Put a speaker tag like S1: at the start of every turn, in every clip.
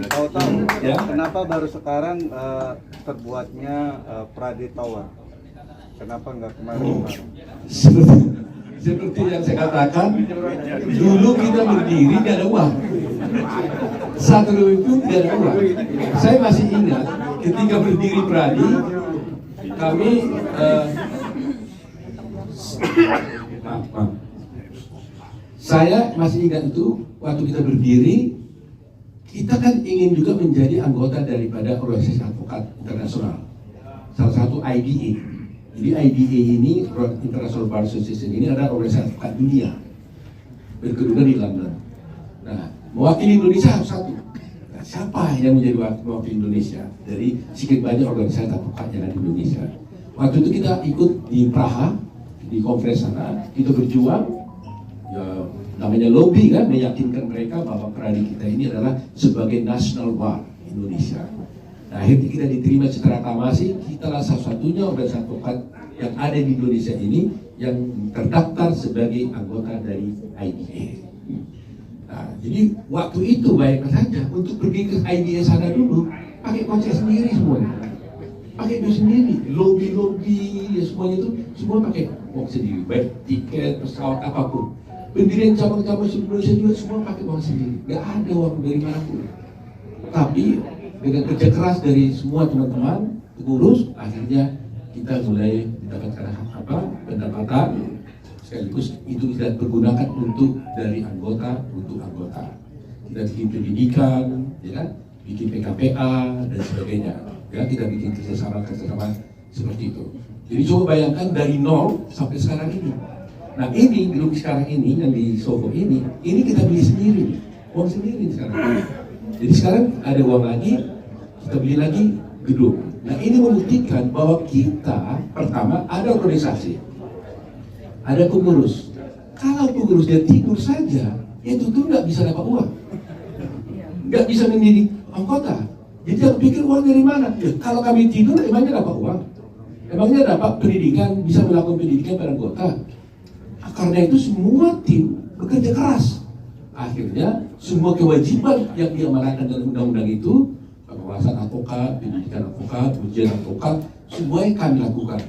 S1: Tahu-tahu
S2: Ya.
S1: kenapa baru sekarang terbuatnya Pradi Tower? Kenapa nggak kemarin-kemarin?
S2: Seperti yang saya katakan, dulu kita berdiri tidak ada uang. Saat itu tidak ada uang. Saya masih ingat ketika berdiri Pradi, kami maaf. Saya masih ingat itu waktu kita berdiri, kita kan ingin juga menjadi anggota daripada organisasi advokat internasional, salah satu IBA. Jadi IBA ini, International Bar Association ini adalah organisasi advokat dunia, berkedudukan di London. Nah, mewakili Indonesia harus satu. Nah, siapa yang menjadi mewakili Indonesia dari sekian banyak organisasi advokat yang ada di Indonesia? Waktu itu kita ikut di Praha, di conference sana, kita berjuang, ya, namanya lobby kan, meyakinkan mereka bahwa Pradi kita ini adalah sebagai national bar Indonesia. Nah, akhirnya kita diterima secara aklamasi, kita lah satu-satunya organisasi advokat yang ada di Indonesia ini yang terdaftar sebagai anggota dari IBA. Nah, jadi waktu itu bayangkan saja untuk pergi ke IBA sana dulu, pakai kocek sendiri semuanya, pakai duit sendiri, lobby ya semuanya itu semua pakai uang sendiri, baik tiket, pesawat apapun. Pendirian cabang-cabang Indonesia juga semua pakai uang sendiri, nggak ada uang dari manapun. Tapi dengan kerja keras dari semua teman-teman pengurus, akhirnya kita mulai mendapatkan pendapatan, sekaligus itu kita pergunakan untuk dari anggota untuk anggota. Kita bikin pendidikan, ya kan, bikin PKPA dan sebagainya. Ya, kita bikin kerjasama seperti itu. Jadi coba bayangkan dari nol sampai sekarang ini. Nah ini gedung sekarang ini yang di Soho ini kita beli sendiri, uang sendiri sekarang. Jadi sekarang ada uang lagi, kita beli lagi gedung. Nah ini membuktikan bahwa kita pertama ada organisasi, ada pengurus. Kalau pengurus dia tidur saja, ya itu tuh nggak bisa dapat uang, nggak bisa menjadi anggota. Jadi aku pikir uang dari mana? Ya, kalau kami tidur, emangnya dapat uang? Emangnya dapat pendidikan, bisa melakukan pendidikan pada anggota? Karena itu semua tim bekerja keras. Akhirnya semua kewajiban yang diamanahkan dalam undang-undang itu, pengawasan advokat, pendidikan advokat, ujian advokat, semuanya kami lakukan.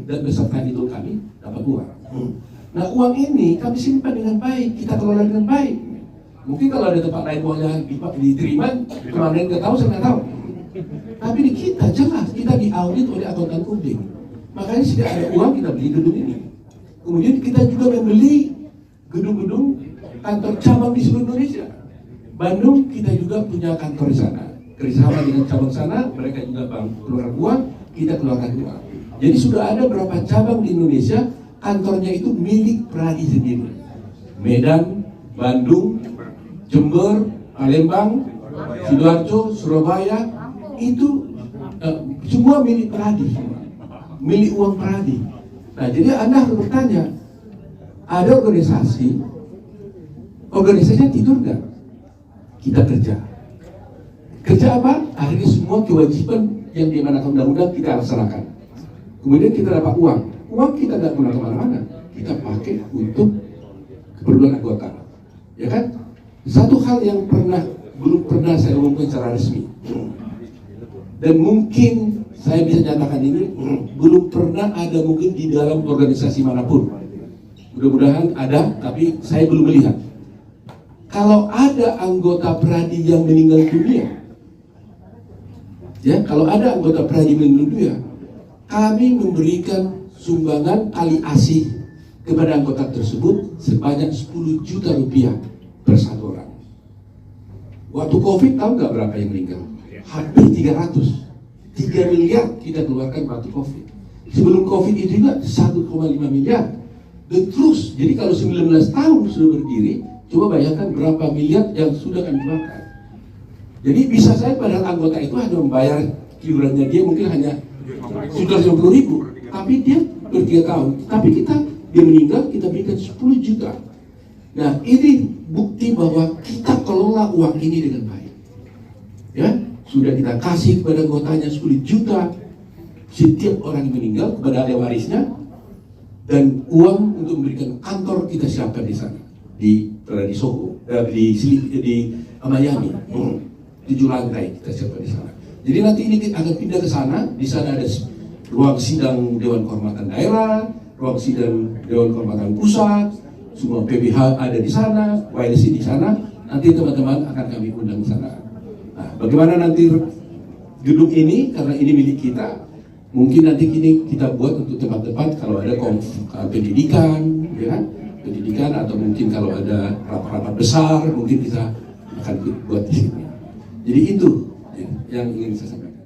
S2: Dan beserta itu kami dapat uang. Nah uang ini kami simpan dengan baik, kita kelola dengan baik. Mungkin kalau ada tempat lain uangnya diterima, kemana nggak tahu, saya nggak tahu. Tapi di kita jelas, kita diaudit oleh akuntan publik. Makanya sudah ada uang kita beli gedung ini. Kemudian kita juga membeli gedung-gedung kantor cabang di seluruh Indonesia. Bandung kita juga punya kantor di sana. Kerjasama dengan cabang sana, mereka juga keluar uang, kita keluarkan uang. Jadi sudah ada berapa cabang di Indonesia, kantornya itu milik Pradi sendiri. Medan, Bandung, Jember, Palembang, Sidoarjo, Surabaya, itu semua milik Pradi, milik uang Pradi. Nah, jadi Anda harus bertanya, ada organisasinya tidur nggak? Kita kerja. Kerja apa? Akhirnya semua kewajiban yang diamanahkan undang-undang kita laksanakan. Kemudian kita dapat uang. Uang kita nggak guna kemana-mana. Kita pakai untuk keperluan anggota. Ya kan? Satu hal yang belum pernah saya umumkan secara resmi. Dan mungkin saya bisa nyatakan ini, belum pernah ada mungkin di dalam organisasi manapun. Mudah-mudahan ada, tapi saya belum melihat. Kalau ada anggota Pradi yang meninggal dunia, ya, kalau ada anggota Pradi meninggal dunia, kami memberikan sumbangan kali asih kepada anggota tersebut sebanyak 10 juta rupiah per satu orang. Waktu COVID tahu nggak berapa yang meninggal? Hampir 300. 3 miliar kita keluarkan waktu COVID. Sebelum COVID itu juga 1,5 miliar. Dan terus, jadi kalau 19 tahun sudah berdiri, coba bayangkan berapa miliar yang sudah kami keluarkan. Jadi bisa saya padahal anggota itu hanya membayar iurannya dia mungkin hanya sudah 50.000, tapi dia per 3 tahun. Tapi dia meninggal, kita berikan 10 juta. Nah ini bukti bahwa kita kelola uang ini dengan baik. Ya, sudah kita kasih kepada anggotanya 10 juta setiap orang yang meninggal kepada ahli warisnya, dan uang untuk memberikan kantor kita siapkan di sana di Soho, di Miami. 7 lantai kita siapkan di sana. Jadi nanti ini akan pindah ke sana. Di sana ada ruang sidang Dewan Kehormatan Daerah, ruang sidang Dewan Kehormatan Pusat, semua PBH ada di sana, YLC di sana. Nanti teman-teman akan kami undang di sana. Nah, bagaimana nanti gedung ini, karena ini milik kita, mungkin nanti kini kita buat untuk tempat-tempat kalau ada pendidikan, ya kan? Pendidikan, atau mungkin kalau ada rapat-rapat besar, mungkin kita akan buat di sini. Jadi itu yang ingin saya sampaikan.